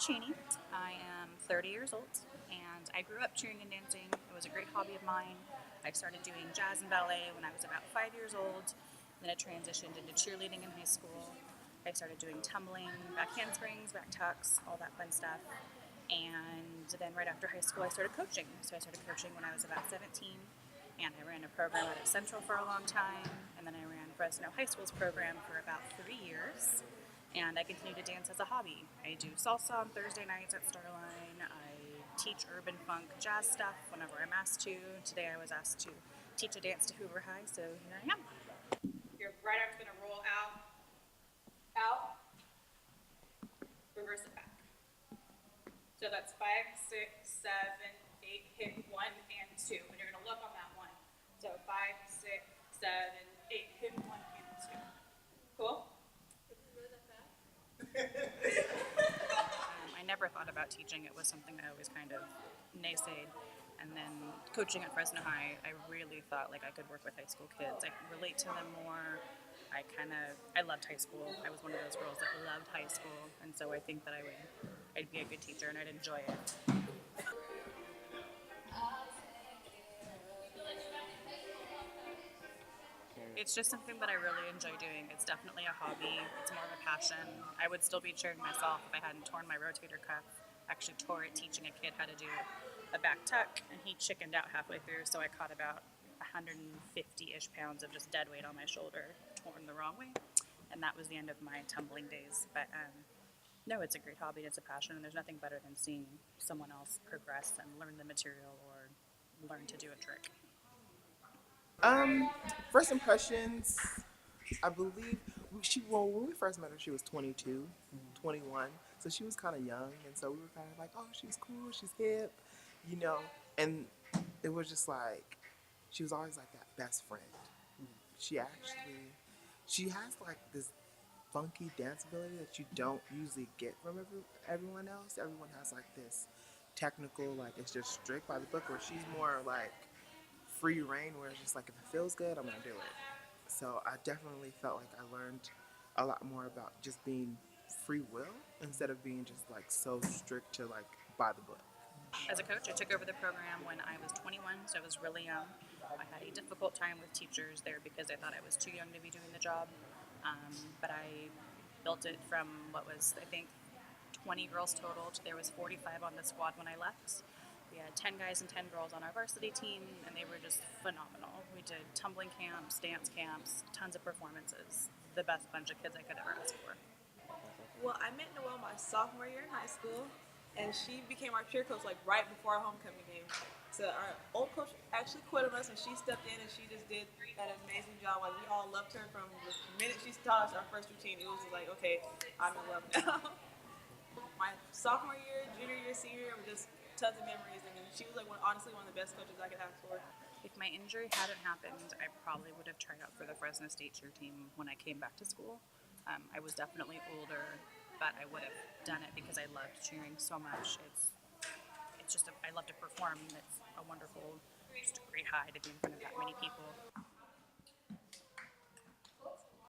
Chaney. I am 30 years old, and I grew up cheering and dancing. It was a great hobby of mine. I started doing jazz and ballet when I was about 5 years old. Then it transitioned into cheerleading in high school. I started doing tumbling, back handsprings, back tucks, all that fun stuff. And then right after high school, I started coaching. So I started coaching when I was about 17, and I ran a program out at Central for a long time, and then I ran Fresno High School's program for about 3 years. And I continue to dance as a hobby. I do salsa on Thursday nights at Starline. I teach urban funk jazz stuff whenever I'm asked to. Today I was asked to teach a dance to Hoover High, so here I am. Your right arm's gonna roll out, out, reverse it back. So that's 5, 6, 7, 8, hit 1 and 2. And you're gonna look on that one. So 5, 6, 7, 8, hit 1 and 2. Cool? I never thought about teaching. It was something I always kind of naysayed. And then coaching at Fresno High, I really thought like I could work with high school kids. I could relate to them more. I loved high school. I was one of those girls that loved high school. And so I think that I'd be a good teacher and I'd enjoy it. It's just something that I really enjoy doing. It's definitely a hobby. It's more of a passion. I would still be cheering myself if I hadn't torn my rotator cuff. Actually tore it teaching a kid how to do a back tuck, and he chickened out halfway through, so I caught about 150-ish pounds of just dead weight on my shoulder, torn the wrong way, and that was the end of my tumbling days. But no, it's a great hobby. It's a passion, and there's nothing better than seeing someone else progress and learn the material or learn to do a trick. First impressions, I believe when we first met her, she was 22, 21, so she was kind of young, and so we were kind of like, oh, she's cool, she's hip, you know, and it was just like, she was always like that best friend. She has like this funky dance ability that you don't usually get from everyone else. Everyone has like this technical, like it's just strict by the book, where she's more like free reign, where it's just like if it feels good, I'm gonna do it. So I definitely felt like I learned a lot more about just being free will instead of being just like so strict to like by the book. As a coach, I took over the program when I was 21, so I was really young. I had a difficult time with teachers there because I thought I was too young to be doing the job. But I built it from what was, I think, 20 girls total to there was 45 on the squad when I left. We had 10 guys and 10 girls on our varsity team, and they were just phenomenal. We did tumbling camps, dance camps, tons of performances. The best bunch of kids I could ever ask for. Well, I met Noelle my sophomore year in high school, and she became our cheer coach like right before our homecoming game. So our old coach actually quit on us, and she stepped in, and she just did an amazing job. Like we all loved her from the minute she taught us our first routine. It was just like, okay, I'm in love now. My sophomore year, junior year, senior year were just tons of memories, and she was like honestly one of the best coaches I could ask for. If my injury hadn't happened, I probably would have tried out for the Fresno State cheer team when I came back to school. I was definitely older, but I would have done it because I loved cheering so much. I love to perform. It's a wonderful, just a great high to be in front of that many people.